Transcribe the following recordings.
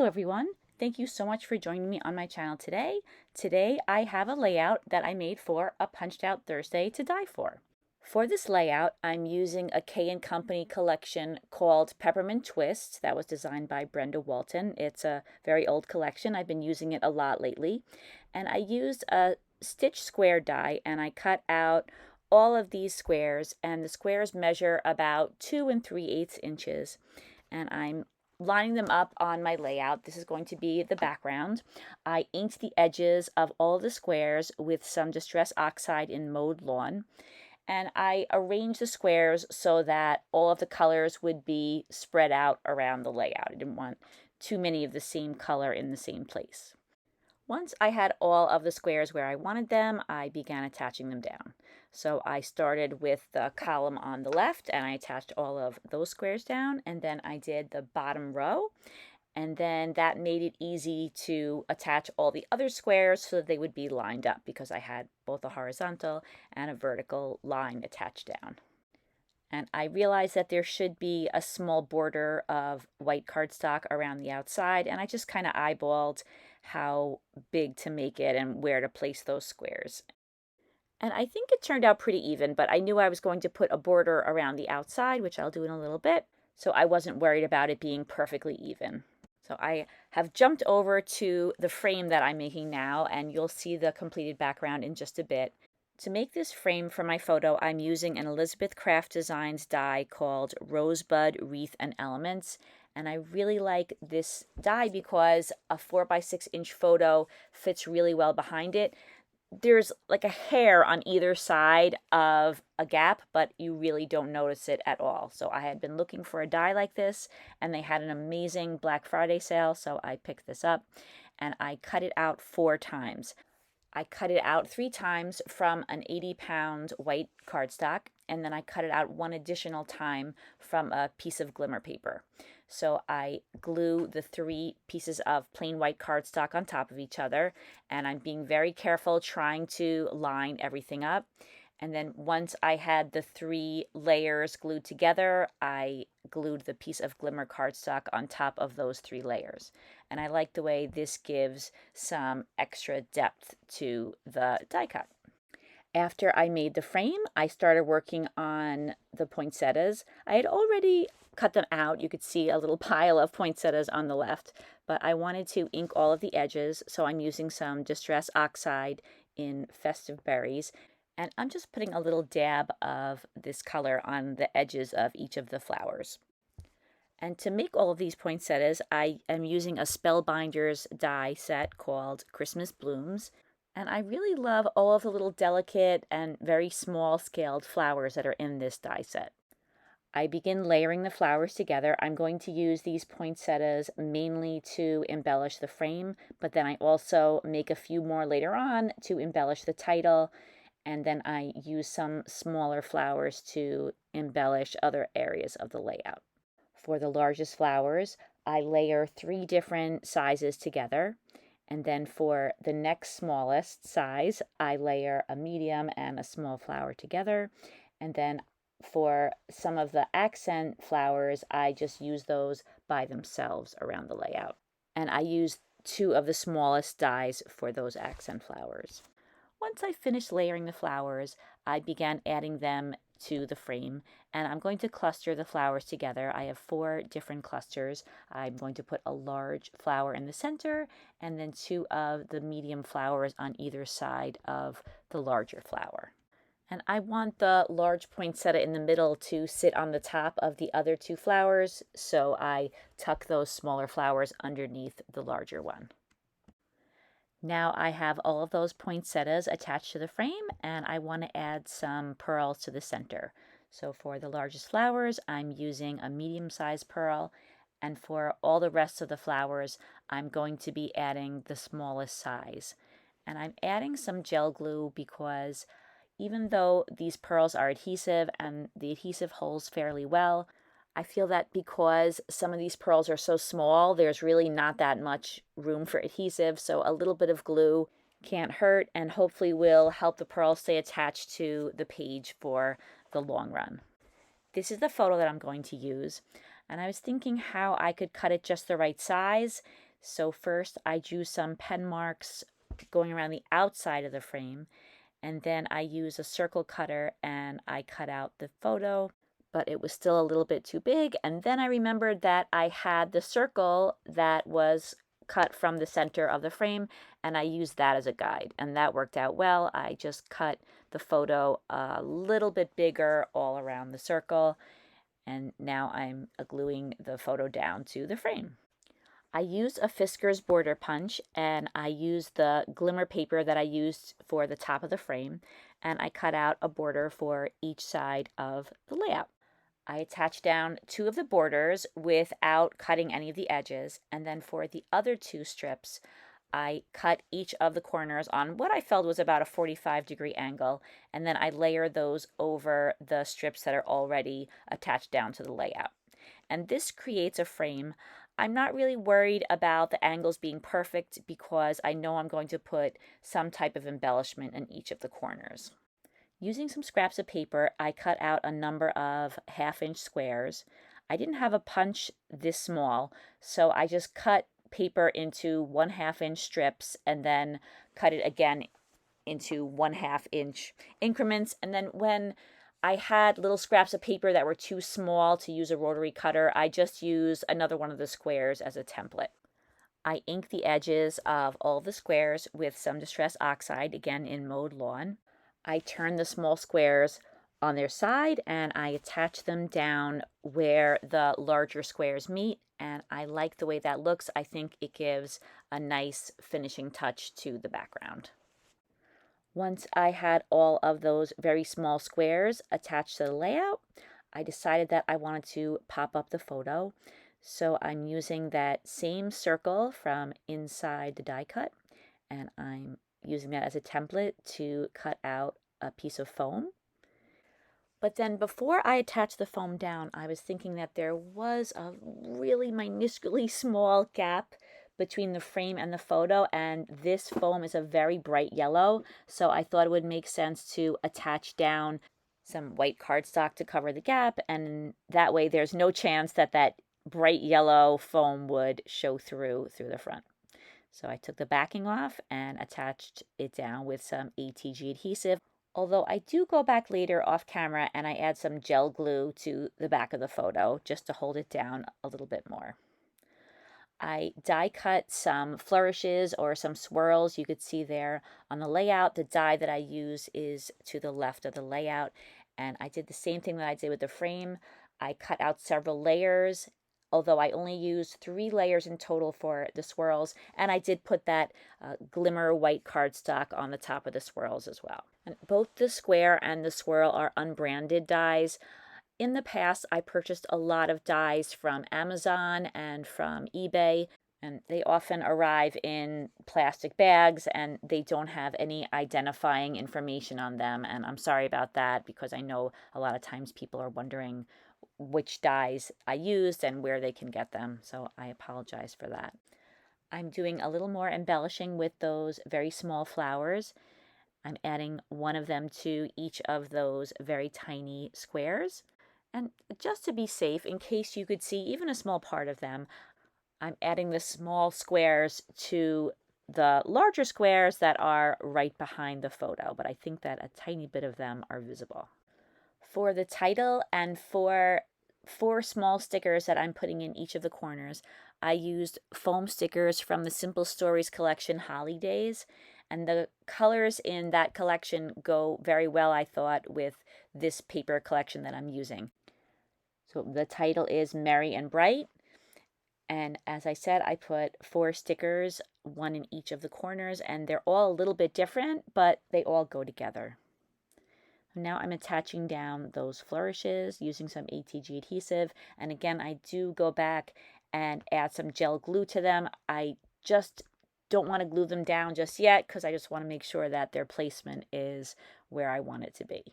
Hello everyone, thank you so much for joining me on my channel today. Today I have a layout that I made for a Punched Out Thursday to Die For. For this layout, I'm using a K & Company collection called Peppermint Twist that was designed by Brenda Wlaton. It's a very old collection. I've been using it a lot lately. And I used a stitch square die and I cut out all of these squares, and the squares measure about 2 3/8 inches. And I'm lining them up on my layout. This is going to be the background. I inked the edges of all the squares with some Distress Oxide in Mowed Lawn. And I arranged the squares so that all of the colors would be spread out around the layout. I didn't want too many of the same color in the same place. Once I had all of the squares where I wanted them, I began attaching them down. So I started with the column on the left and I attached all of those squares down, and then I did the bottom row, and then that made it easy to attach all the other squares so that they would be lined up because I had both a horizontal and a vertical line attached down. And I realized that there should be a small border of white cardstock around the outside, and I just kind of eyeballed how big to make it and where to place those squares. And I think it turned out pretty even, but I knew I was going to put a border around the outside, which I'll do in a little bit, so I wasn't worried about it being perfectly even. So I have jumped over to the frame that I'm making now, and you'll see the completed background in just a bit. To make this frame for my photo, I'm using an Elizabeth Craft Designs die called Rosebud, Wreath, and Elements. And I really like this die because a 4x6 inch photo fits really well behind it. There's like a hair on either side of a gap, but you really don't notice it at all. So I had been looking for a die like this, and they had an amazing Black Friday sale, so I picked this up, and I cut it out 4 times. I cut it out 3 times from an 80-pound white cardstock, and then I cut it out 1 additional time from a piece of glimmer paper. So I glue the 3 pieces of plain white cardstock on top of each other, and I'm being very careful trying to line everything up. And then once I had the 3 layers glued together, I glued the piece of glimmer cardstock on top of those 3 layers. And I like the way this gives some extra depth to the die cut. After I made the frame, I started working on the poinsettias. I had already cut them out. You could see a little pile of poinsettias on the left, but I wanted to ink all of the edges, so I'm using some Distress Oxide in Festive Berries. And I'm just putting a little dab of this color on the edges of each of the flowers. And to make all of these poinsettias, I am using a Spellbinders die set called Christmas Blooms. And I really love all of the little delicate and very small scaled flowers that are in this die set. I begin layering the flowers together. I'm going to use these poinsettias mainly to embellish the frame, but then I also make a few more later on to embellish the title, and then I use some smaller flowers to embellish other areas of the layout. For the largest flowers, I layer 3 different sizes together. And then for the next smallest size, I layer a medium and a small flower together. And then for some of the accent flowers, I just use those by themselves around the layout. And I use 2 of the smallest dies for those accent flowers. Once I finished layering the flowers, I began adding them to the frame, and I'm going to cluster the flowers together. I have 4 different clusters. I'm going to put a large flower in the center and then 2 of the medium flowers on either side of the larger flower. And I want the large poinsettia in the middle to sit on the top of the other 2 flowers, so I tuck those smaller flowers underneath the larger one. Now I have all of those poinsettias attached to the frame, and I want to add some pearls to the center. So for the largest flowers, I'm using a medium-sized pearl, and for all the rest of the flowers, I'm going to be adding the smallest size. And I'm adding some gel glue because even though these pearls are adhesive and the adhesive holds fairly well, I feel that because some of these pearls are so small, there's really not that much room for adhesive, so a little bit of glue can't hurt and hopefully will help the pearls stay attached to the page for the long run. This is the photo that I'm going to use, and I was thinking how I could cut it just the right size. So first I drew some pen marks going around the outside of the frame, and then I used a circle cutter and I cut out the photo, but it was still a little bit too big. And then I remembered that I had the circle that was cut from the center of the frame, and I used that as a guide, and that worked out well. I just cut the photo a little bit bigger all around the circle, and now I'm gluing the photo down to the frame. I used a Fiskars border punch, and I used the glimmer paper that I used for the top of the frame, and I cut out a border for each side of the layout. I attached down 2 of the borders without cutting any of the edges, and then for the other 2 strips, I cut each of the corners on what I felt was about a 45-degree angle, and then I layer those over the strips that are already attached down to the layout. And this creates a frame. I'm not really worried about the angles being perfect because I know I'm going to put some type of embellishment in each of the corners. Using some scraps of paper, I cut out a number of 1/2-inch squares. I didn't have a punch this small, so I just cut paper into 1/2-inch strips and then cut it again into 1/2-inch increments. And then when I had little scraps of paper that were too small to use a rotary cutter, I just used another one of the squares as a template. I inked the edges of all the squares with some Distress Oxide, again in Mowed Lawn. I turned the small squares on their side and I attach them down where the larger squares meet, and I like the way that looks. I think it gives a nice finishing touch to the background. Once I had all of those very small squares attached to the layout, I decided that I wanted to pop up the photo. So I'm using that same circle from inside the die cut, and I'm using that as a template to cut out a piece of foam. But then before I attached the foam down, I was thinking that there was a really minusculely small gap between the frame and the photo, and this foam is a very bright yellow, so I thought it would make sense to attach down some white cardstock to cover the gap, and that way there's no chance that that bright yellow foam would show through the front. So I took the backing off and attached it down with some ATG adhesive, although I do go back later off camera and I add some gel glue to the back of the photo just to hold it down a little bit more. I die cut some flourishes or some swirls. You could see there on the layout. The die that I use is to the left of the layout, and I did the same thing that I did with the frame. I cut out several layers, although I only used 3 layers in total for the swirls, and I did put that glimmer white cardstock on the top of the swirls as well. And both the square and the swirl are unbranded dies. In the past, I purchased a lot of dies from Amazon and from eBay, and they often arrive in plastic bags and they don't have any identifying information on them. And I'm sorry about that because I know a lot of times people are wondering which dies I used and where they can get them, so I apologize for that. I'm doing a little more embellishing with those very small flowers. I'm adding one of them to each of those very tiny squares. And just to be safe, in case you could see even a small part of them, I'm adding the small squares to the larger squares that are right behind the photo, but I think that a tiny bit of them are visible. For the title and for 4 small stickers that I'm putting in each of the corners, I used foam stickers from the Simple Stories collection Holly Days, and the colors in that collection go very well, I thought, with this paper collection that I'm using. So the title is Merry and Bright, and as I said, I put 4 stickers, 1 in each of the corners, and they're all a little bit different, but they all go together. Now I'm attaching down those flourishes using some ATG adhesive, and again I do go back and add some gel glue to them. I just don't want to glue them down just yet because I just want to make sure that their placement is where I want it to be.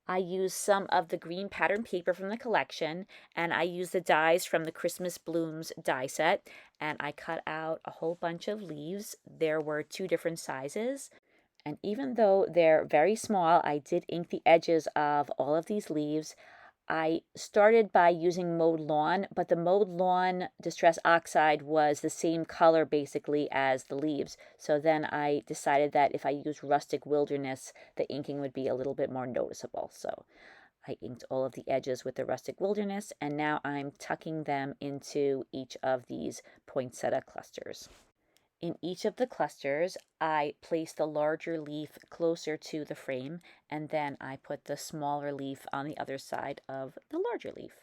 I use some of the green pattern paper from the collection, and I use the dies from the Christmas Blooms die set, and I cut out a whole bunch of leaves. There were 2 different sizes, and even though they're very small, I did ink the edges of all of these leaves. I started by using mowed lawn, but the mowed lawn Distress Oxide was the same color basically as the leaves. So then I decided that if I used Rustic Wilderness, the inking would be a little bit more noticeable. So I inked all of the edges with the Rustic Wilderness, and now I'm tucking them into each of these poinsettia clusters. In each of the clusters, I place the larger leaf closer to the frame, and then I put the smaller leaf on the other side of the larger leaf.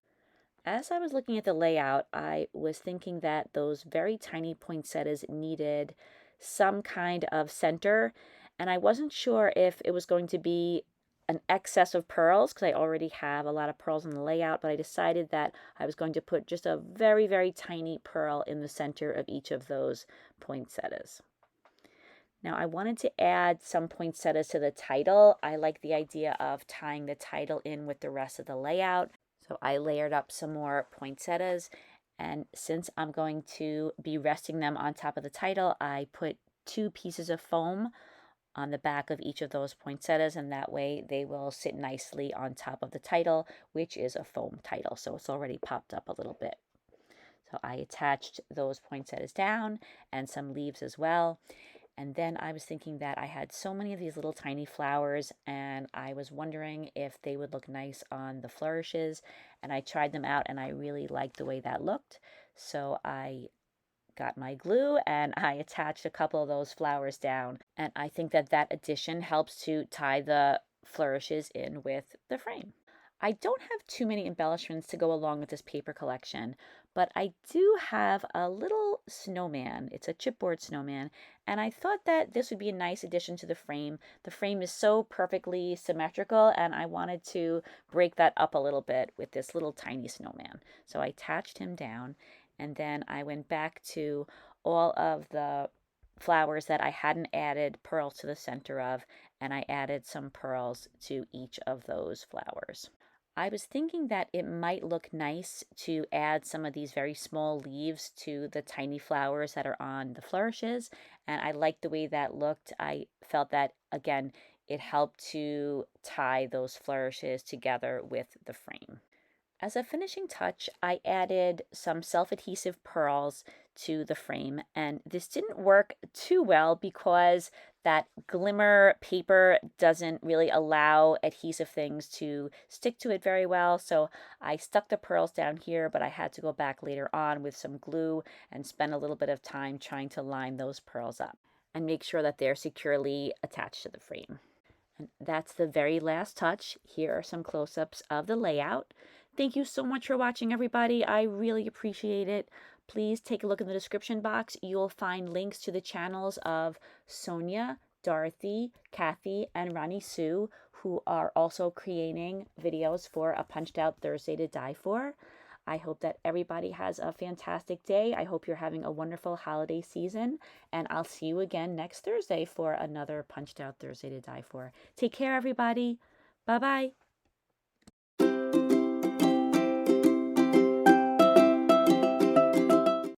As I was looking at the layout, I was thinking that those very tiny poinsettias needed some kind of center, and I wasn't sure if it was going to be an excess of pearls because I already have a lot of pearls in the layout, but I decided that I was going to put just a very, very tiny pearl in the center of each of those poinsettias. Now I wanted to add some poinsettias to the title. I like the idea of tying the title in with the rest of the layout. So I layered up some more poinsettias, and since I'm going to be resting them on top of the title, I put 2 pieces of foam on the back of each of those poinsettias, and that way they will sit nicely on top of the title, which is a foam title, so it's already popped up a little bit. So I attached those poinsettias down and some leaves as well. And then I was thinking that I had so many of these little tiny flowers, and I was wondering if they would look nice on the flourishes. And I tried them out, and I really liked the way that looked. So I got my glue and I attached a couple of those flowers down. And I think that that addition helps to tie the flourishes in with the frame. I don't have too many embellishments to go along with this paper collection, but I do have a little snowman. It's a chipboard snowman, and I thought that this would be a nice addition to the frame. The frame is so perfectly symmetrical, and I wanted to break that up a little bit with this little tiny snowman. So I attached him down, and then I went back to all of the flowers that I hadn't added pearls to the center of, and I added some pearls to each of those flowers. I was thinking that it might look nice to add some of these very small leaves to the tiny flowers that are on the flourishes, and I liked the way that looked. I felt that, again, it helped to tie those flourishes together with the frame. As a finishing touch, I added some self-adhesive pearls to the frame, and this didn't work too well because that glimmer paper doesn't really allow adhesive things to stick to it very well. So I stuck the pearls down here, but I had to go back later on with some glue and spend a little bit of time trying to line those pearls up and make sure that they're securely attached to the frame. And that's the very last touch. Here are some close-ups of the layout. Thank you so much for watching, everybody. I really appreciate it. Please take a look in the description box. You'll find links to the channels of Sonia, Dorothy, Kathy, and Ronnie Sue, who are also creating videos for A Punched Out Thursday to Die For. I hope that everybody has a fantastic day. I hope you're having a wonderful holiday season, and I'll see you again next Thursday for another Punched Out Thursday to Die For. Take care, everybody. Bye-bye.